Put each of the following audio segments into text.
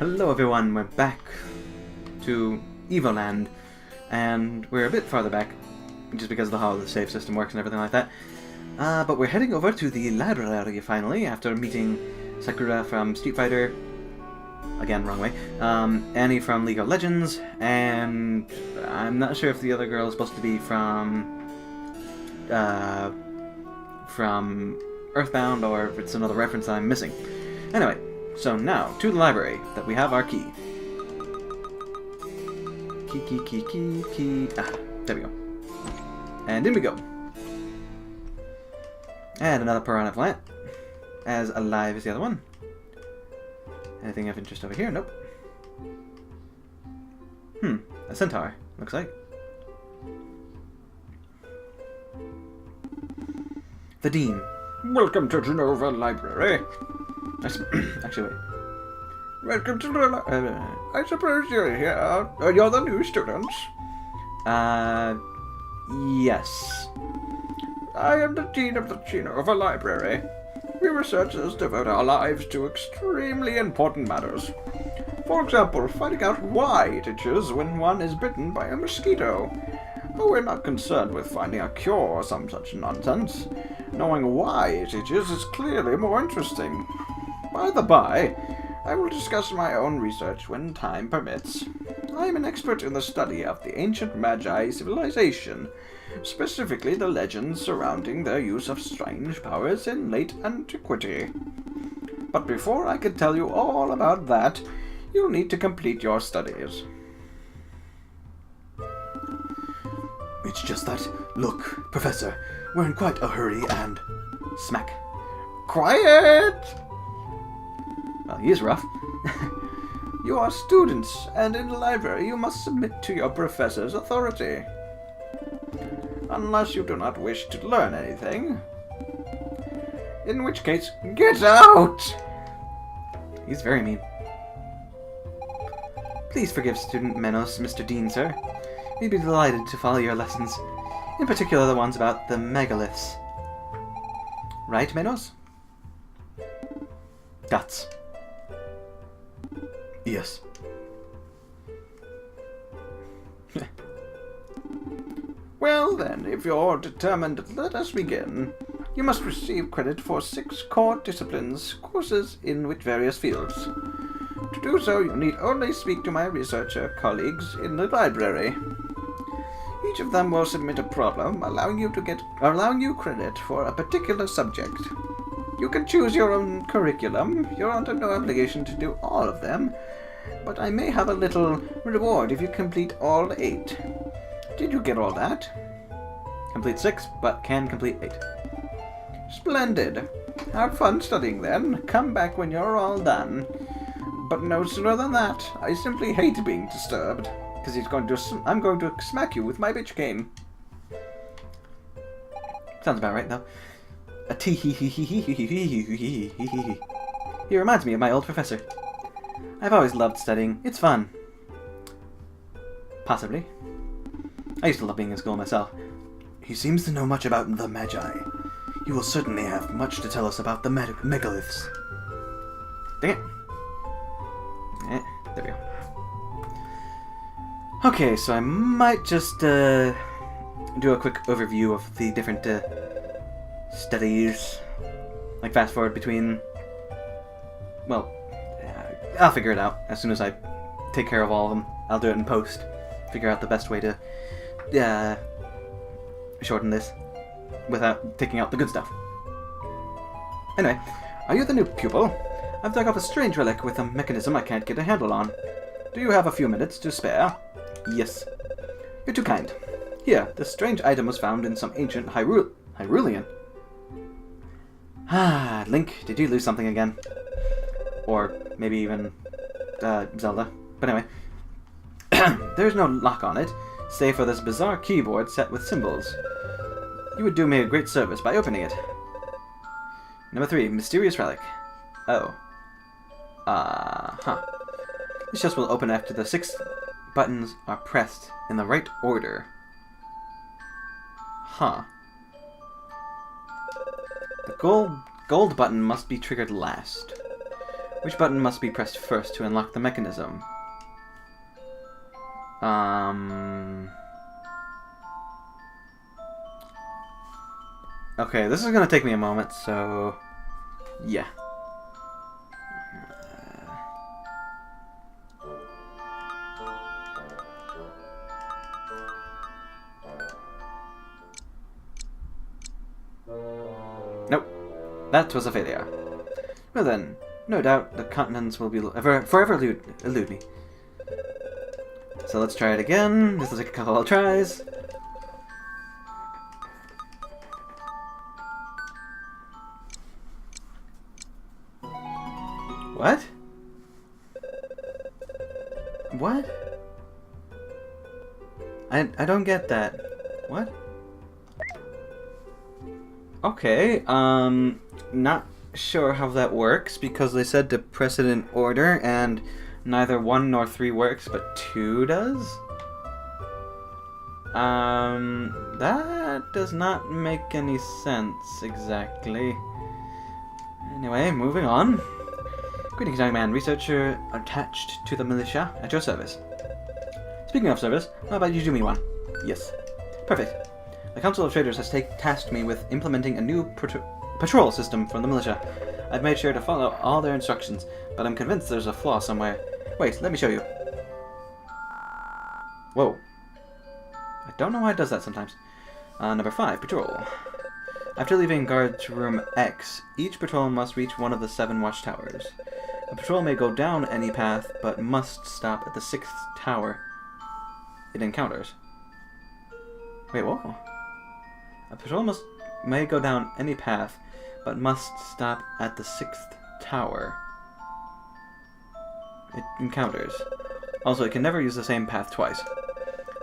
Hello everyone, we're back to Evoland, and we're a bit farther back, just because of how the save system works and everything like that. But we're heading over to the library finally, after meeting Sakura from Street Fighter, again, wrong way, Annie from League of Legends, and I'm not sure if the other girl is supposed to be from Earthbound, or if it's another reference I'm missing. Anyway. So now, to the library, that we have our key. Key. Ah, there we go. And in we go. And another piranha plant. As alive as the other one. Anything of interest over here? Nope. A centaur, looks like. The Dean. Welcome to Genova Library. Actually, wait. Welcome to the I suppose you're here. You're the new students? Yes. I am the Dean of the Genova Library. We researchers devote our lives to extremely important matters. For example, finding out why it itches when one is bitten by a mosquito. We're not concerned with finding a cure or some such nonsense. Knowing why it itches is clearly more interesting. By the by, I will discuss my own research when time permits. I am an expert in the study of the ancient Magi civilization, specifically the legends surrounding their use of strange powers in late antiquity. But before I can tell you all about that, you'll need to complete your studies. It's just that, look, Professor, we're in quite a hurry and... Smack. Quiet! Well, he is rough. You are students, and in the library you must submit to your professor's authority. Unless you do not wish to learn anything. In which case, get out! He's very mean. Please forgive student Menos, Mr. Dean, sir. We'd be delighted to follow your lessons, in particular the ones about the megaliths. Right, Menos? Guts. Yes. Well then, if you're determined, let us begin. You must receive credit for 6 core disciplines, courses in which various fields. To do so, you need only speak to my researcher colleagues in the library. Each of them will submit a problem, allowing you credit for a particular subject. You can choose your own curriculum. You're under no obligation to do all of them, but I may have a little reward if you complete all 8. Did you get all that? Complete 6, but can complete 8. Splendid. Have fun studying then. Come back when you're all done. But no sooner than that. I simply hate being disturbed, because I'm going to smack you with my bitch cane. Sounds about right, though. A tee-hee-hee-hee-hee-hee-hee-hee-hee-hee. He reminds me of my old professor. I've always loved studying. It's fun. Possibly. I used to love being in school myself. He seems to know much about the Magi. He will certainly have much to tell us about the megaliths. Dang it. There we go. Okay, so I might just do a quick overview of the different studies. Like fast forward between... Well, I'll figure it out as soon as I take care of all of them. I'll do it in post. Figure out the best way to shorten this without taking out the good stuff. Anyway, are you the new pupil? I've dug up a strange relic with a mechanism I can't get a handle on. Do you have a few minutes to spare? Yes. You're too kind. Here, this strange item was found in some ancient Hyrulean. Ah, Link, did you lose something again? Or maybe even Zelda. But anyway. There's no lock on it, save for this bizarre keyboard set with symbols. You would do me a great service by opening it. Number 3, mysterious relic. Oh. This chest will open after the 6 buttons are pressed in the right order. Huh. The gold button must be triggered last. Which button must be pressed first to unlock the mechanism? Okay, this is gonna take me a moment, so... yeah. Nope. That was a failure. Well then, no doubt the continents will be forever elude me. So let's try it again. This will take a couple of tries. What? What? I don't get that. What? Okay, not sure how that works because they said to press it in order and neither 1 nor 3 works, but 2 does? That does not make any sense exactly. Anyway, moving on. Greetings, young man, researcher attached to the militia at your service. Speaking of service, how about you do me one? Yes. Perfect. The Council of Traders has tasked me with implementing a new patrol system for the militia. I've made sure to follow all their instructions, but I'm convinced there's a flaw somewhere. Wait, let me show you. Whoa. I don't know why it does that sometimes. Number 5, patrol. After leaving guard room X, each patrol must reach one of the 7 watchtowers. A patrol may go down any path, but must stop at the 6th tower it encounters. Wait, what? A patrol may go down any path, but must stop at the 6th tower it encounters. Also, it can never use the same path twice.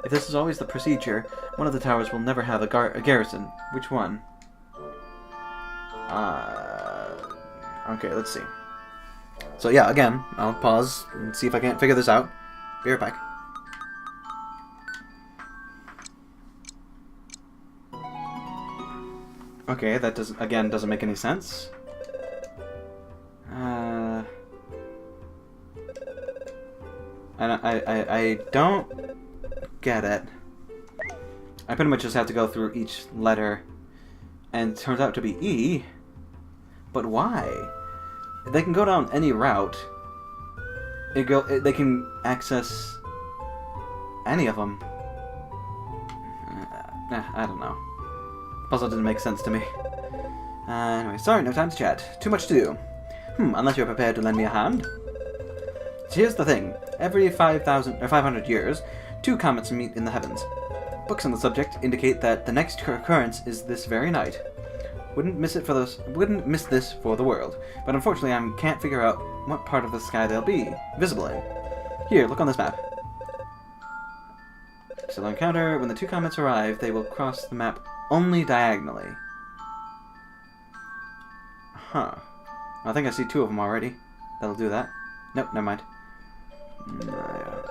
If this is always the procedure, one of the towers will never have a garrison. Which one? Okay, let's see. So yeah, again, I'll pause and see if I can't figure this out. Be right back. Okay, that doesn't make any sense. I don't get it. I pretty much just have to go through each letter, and it turns out to be E. But why? They can go down any route. They can access any of them. I don't know. Puzzle didn't make sense to me. Anyway, sorry, no time to chat. Too much to do. Unless you're prepared to lend me a hand. So here's the thing. Every 500 years, 2 comets meet in the heavens. Books on the subject indicate that the next occurrence is this very night. Wouldn't miss this for the world. But unfortunately, I can't figure out what part of the sky they'll be visible in. Here, look on this map. So they'll encounter when the 2 comets arrive, they will cross the map only diagonally. Huh. I think I see 2 of them already. That'll do that. Nope, never mind.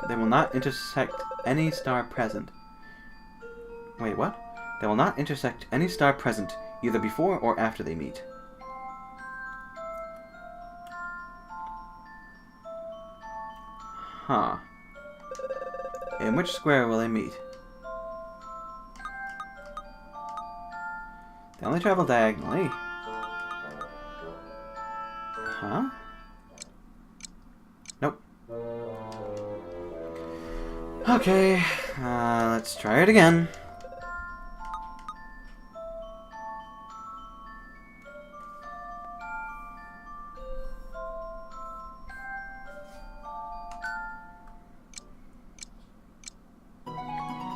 They will not intersect any star present. Wait, what? They will not intersect any star present, either before or after they meet. Huh. In which square will they meet? They only travel diagonally. Huh? Nope. Okay, let's try it again.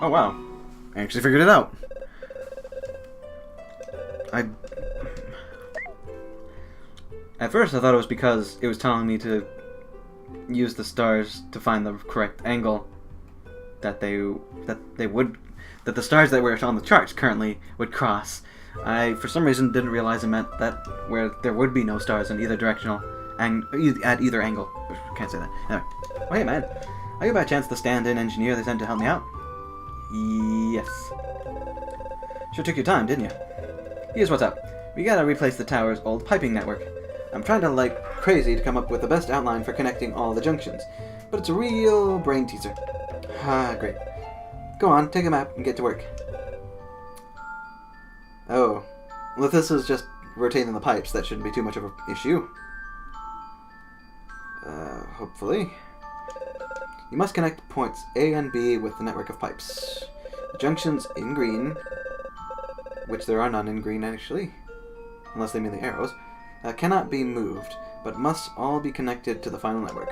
Oh wow, I actually figured it out. At first I thought it was because it was telling me to use the stars to find the correct angle that the stars that were on the charts currently would cross. I for some reason didn't realize it meant that where there would be no stars in either directional and at either angle. Can't say that. Anyway. Oh hey man, are you by chance the stand-in engineer they sent to help me out? Yes. Sure took your time, didn't you? Here's what's up. We gotta replace the tower's old piping network. I'm trying to, crazy to come up with the best outline for connecting all the junctions, but it's a real brain teaser. Ah, great. Go on, take a map and get to work. Oh, well, if this is just rotating the pipes, that shouldn't be too much of an issue. Hopefully. You must connect points A and B with the network of pipes. The junctions in green, which there are none in green actually, unless they mean the arrows, cannot be moved, but must all be connected to the final network.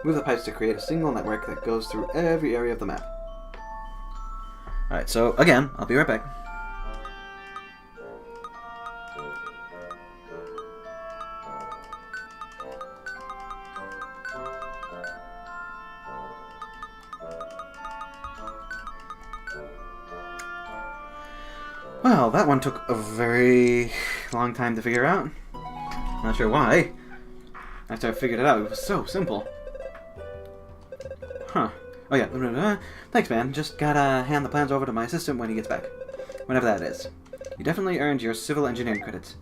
Move the pipes to create a single network that goes through every area of the map. Alright, so again, I'll be right back. Well, that one took a very long time to figure out. Not sure why. After I figured it out, it was so simple. Huh. Oh yeah, thanks man, just gotta hand the plans over to my assistant when he gets back. Whenever that is. You definitely earned your civil engineering credits.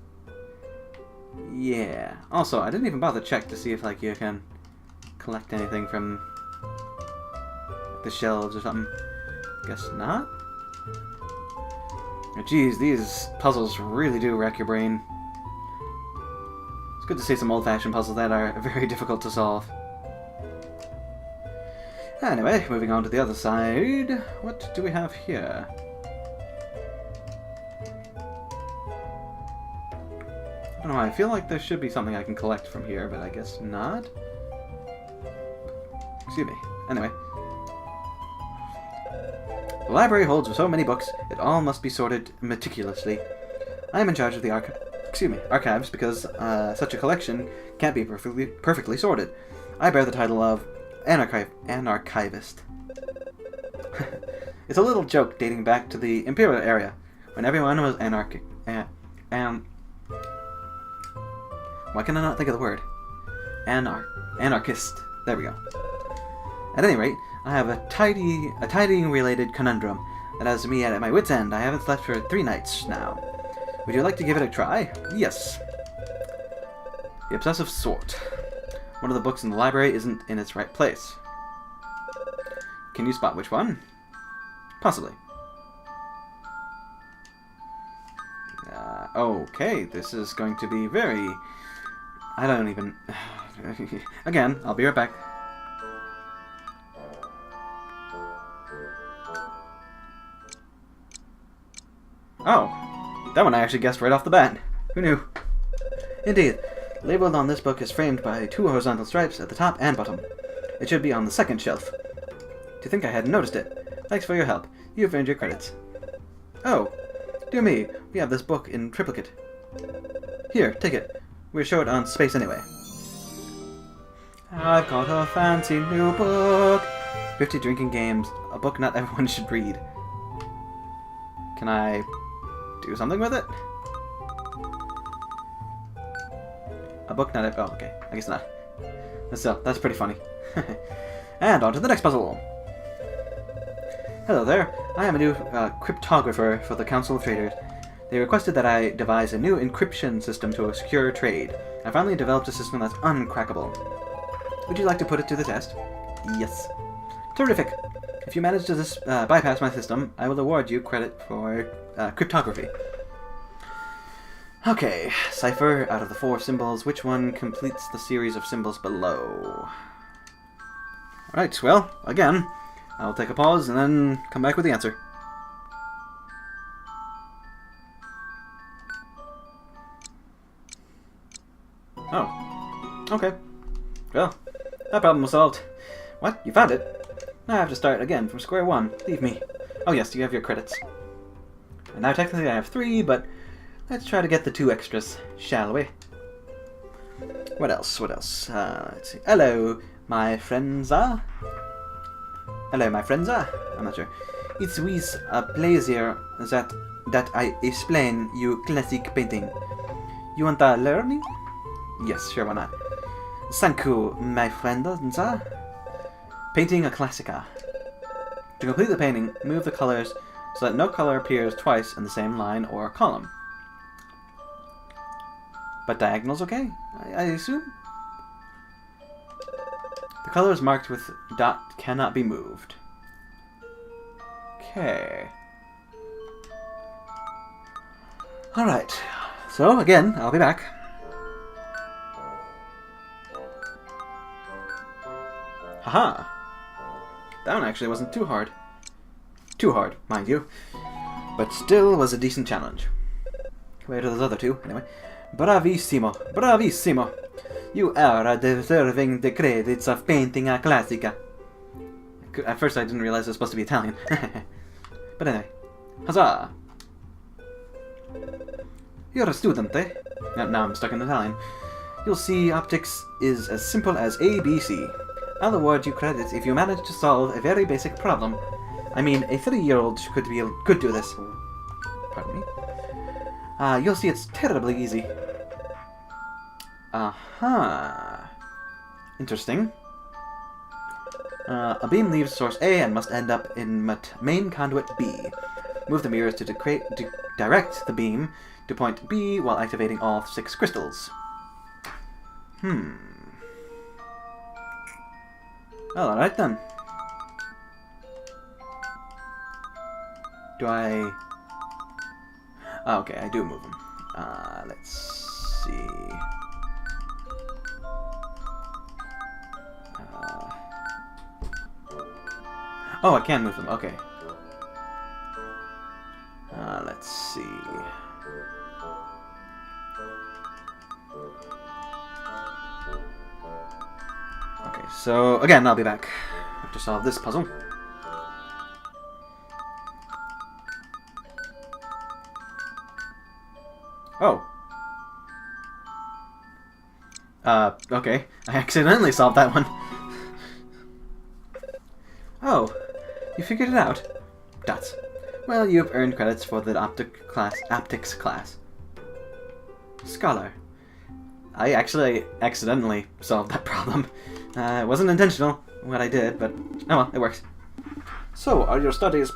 Yeah. Also, I didn't even bother to check to see if like you can collect anything from the shelves or something. Guess not? Geez, these puzzles really do wreck your brain. It's good to see some old-fashioned puzzles that are very difficult to solve. Anyway, moving on to the other side. What do we have here? I don't know, I feel like there should be something I can collect from here, but I guess not. Excuse me. Anyway. The library holds so many books, it all must be sorted meticulously. I am in charge of the archives because such a collection can't be perfectly sorted. I bear the title of an archivist. It's a little joke dating back to the Imperial era, when everyone was anarchic. Why can I not think of the word? Anarchist. There we go. At any rate, I have a tidying-related conundrum that has me at my wit's end. I haven't slept for 3 nights now. Would you like to give it a try? Yes. The obsessive sort. One of the books in the library isn't in its right place. Can you spot which one? Possibly. Okay, this is going to be very... I don't even... Again, I'll be right back. Oh, that one I actually guessed right off the bat. Who knew? Indeed. Labeled on this book is framed by 2 horizontal stripes at the top and bottom. It should be on the second shelf. To think I hadn't noticed it. Thanks for your help. You've earned your credits. Oh, dear me, we have this book in triplicate. Here, take it. We're short on space anyway. I've got a fancy new book. 50 drinking games. A book not everyone should read. Can I do something with it? A book not everyone... Oh, okay. I guess not. Still, that's pretty funny. And on to the next puzzle. Hello there. I am a new cryptographer for the Council of Traders. They requested that I devise a new encryption system to secure trade. I finally developed a system that's uncrackable. Would you like to put it to the test? Yes. Terrific. If you manage to bypass my system, I will award you credit for cryptography. Okay, cipher out of the 4 symbols. Which one completes the series of symbols below? Alright, well, again, I'll take a pause and then come back with the answer. Oh, okay. Well, that problem was solved. What? You found it? Now I have to start again from square one. Leave me. Oh yes, you have your credits. And now technically I have 3, but let's try to get the 2 extras, shall we? What else? What else? Let's see. Hello, my friends. Hello, my friends. I'm not sure. It's with a pleasure that I explain you classic painting. You want a learning? Yes, sure, why not? Thank you, my friends. Painting a classica. To complete the painting, move the colors so that no color appears twice in the same line or column. But diagonal's okay, I assume? The color is marked with dot cannot be moved. Okay. Alright. So, again, I'll be back. Haha! That one actually wasn't too hard. Too hard, mind you. But still was a decent challenge. Compared to those other two, anyway. Bravissimo! Bravissimo! You are deserving the credits of painting a classica. At first I didn't realize it was supposed to be Italian. But anyway. Huzzah! You're a student, eh? Now I'm stuck in Italian. You'll see optics is as simple as ABC. I'll award you credits if you manage to solve a very basic problem. I mean, a 3-year-old could do this. Pardon me? You'll see it's terribly easy. Interesting. A beam leaves source A and must end up in main conduit B. Move the mirrors to direct the beam to point B while activating all 6 crystals. Well, alright then. Do I... Oh, okay, I do move them. Let's see... Oh, I can move them, okay. Let's see... Okay, so again, I'll be back. I have to solve this puzzle. Oh. Okay. I accidentally solved that one. Oh, you figured it out. Dots. Well, you've earned credits for the optics class. Scholar. I actually accidentally solved that problem. It wasn't intentional, what I did, but oh well, it works. So, are your studies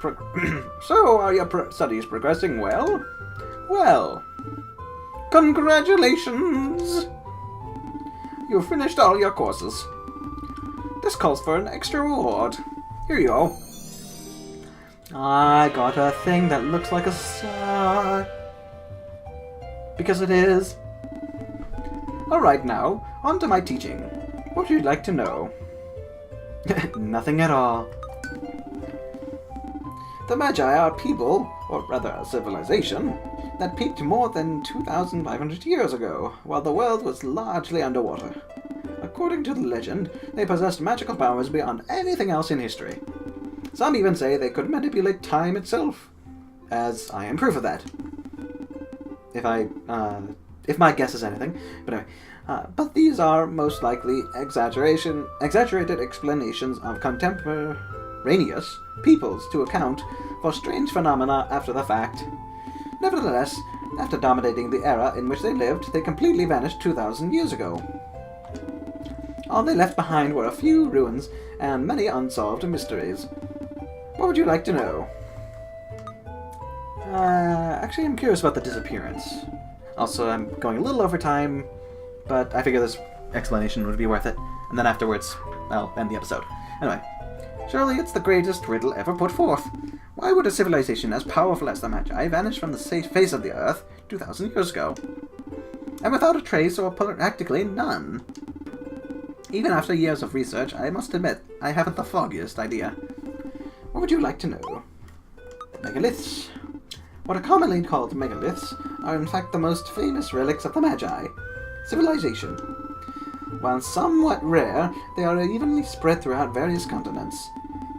studies progressing well? Well, congratulations! You've finished all your courses. This calls for an extra reward. Here you go. I got a thing that looks like a star. Because it is. Alright now, on to my teaching. What would you like to know? Nothing at all. The Magi are people, or rather a civilization, that peaked more than 2,500 years ago, while the world was largely underwater. According to the legend, they possessed magical powers beyond anything else in history. Some even say they could manipulate time itself, as I am proof of that. If my guess is anything, but anyway. But these are most likely exaggerated explanations of contemporaneous peoples to account for strange phenomena after the fact. Nevertheless, after dominating the era in which they lived, they completely vanished 2,000 years ago. All they left behind were a few ruins and many unsolved mysteries. What would you like to know? Actually, I'm curious about the disappearance. Also, I'm going a little over time, but I figure this explanation would be worth it. And then afterwards, I'll end the episode. Anyway, surely it's the greatest riddle ever put forth. Why would a civilization as powerful as the Magi vanish from the face of the Earth 2,000 years ago? And without a trace or practically none. Even after years of research, I must admit, I haven't the foggiest idea. What would you like to know? Megaliths. What are commonly called megaliths are in fact the most famous relics of the Magi civilization. While somewhat rare, they are evenly spread throughout various continents.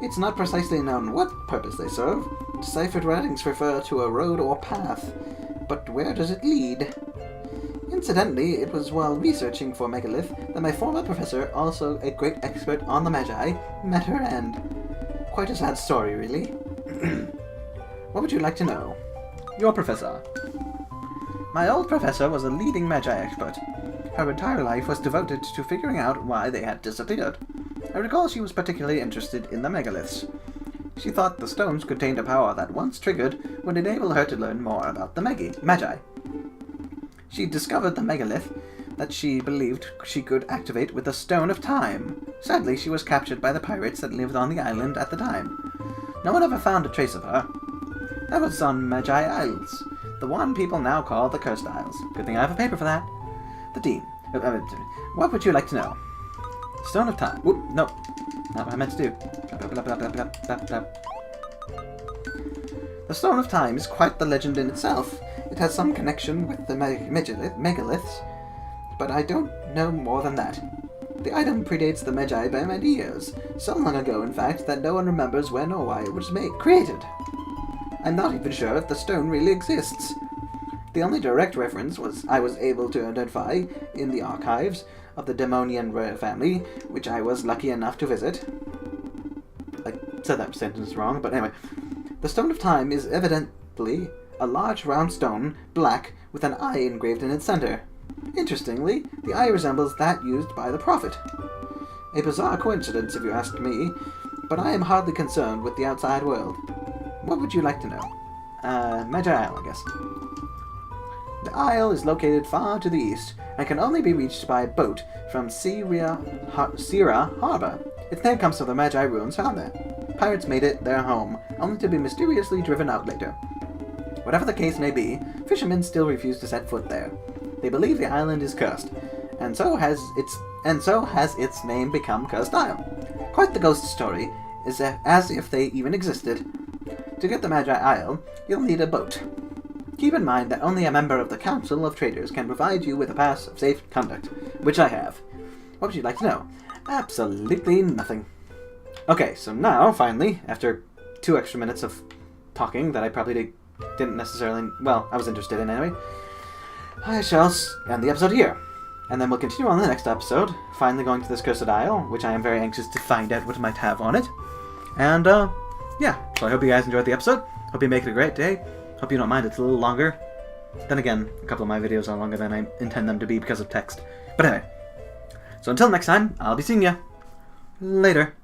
It's not precisely known what purpose they serve. Deciphered writings refer to a road or path, but where does it lead? Incidentally, it was while researching for megalith that my former professor, also a great expert on the Magi, met her end. Quite a sad story, really. What would you like to know? Your professor. My old professor was a leading Magi expert. Her entire life was devoted to figuring out why they had disappeared. I recall she was particularly interested in the megaliths. She thought the stones contained a power that, once triggered, would enable her to learn more about the Magi. She discovered the megalith that she believed she could activate with the Stone of Time. Sadly, she was captured by the pirates that lived on the island at the time. No one ever found a trace of her. That was on Magi Isles, the one people now call the Cursed Isles. Good thing I have a paper for that. The Dean. What would you like to know? Stone of Time. Whoop, no. Not what I meant to do. Blah, blah, blah, blah, blah, blah, blah. The Stone of Time is quite the legend in itself. It has some connection with the megaliths, but I don't know more than that. The item predates the Magi by many years, so long ago in fact that no one remembers when or why it was created. I'm not even sure if the stone really exists. The only direct reference I was able to identify in the archives of the Demonian royal family, which I was lucky enough to visit. I said that sentence wrong, but anyway. The Stone of Time is evidently a large round stone, black, with an eye engraved in its center. Interestingly, the eye resembles that used by the Prophet. A bizarre coincidence, if you ask me, but I am hardly concerned with the outside world. What would you like to know? Magi Isle, I guess. The isle is located far to the east, and can only be reached by boat from Sierra Harbor. Its name comes from the Magi ruins found there. Pirates made it their home, only to be mysteriously driven out later. Whatever the case may be, fishermen still refuse to set foot there. They believe the island is cursed, and so has its name become Cursed Isle. Quite the ghost story, as if they even existed. To get the Magi Isle, you'll need a boat. Keep in mind that only a member of the Council of Traders can provide you with a pass of safe conduct, which I have. What would you like to know? Absolutely nothing. Okay, so now, finally, after 2 extra minutes of talking that I probably didn't necessarily, well, I was interested in anyway, I shall end the episode here. And then we'll continue on the next episode, finally going to this Cursed Isle, which I am very anxious to find out what it might have on it. And, yeah, so I hope you guys enjoyed the episode. Hope you make it a great day. Hope you don't mind it's a little longer. Then again, a couple of my videos are longer than I intend them to be because of text. But anyway, so until next time, I'll be seeing ya. Later.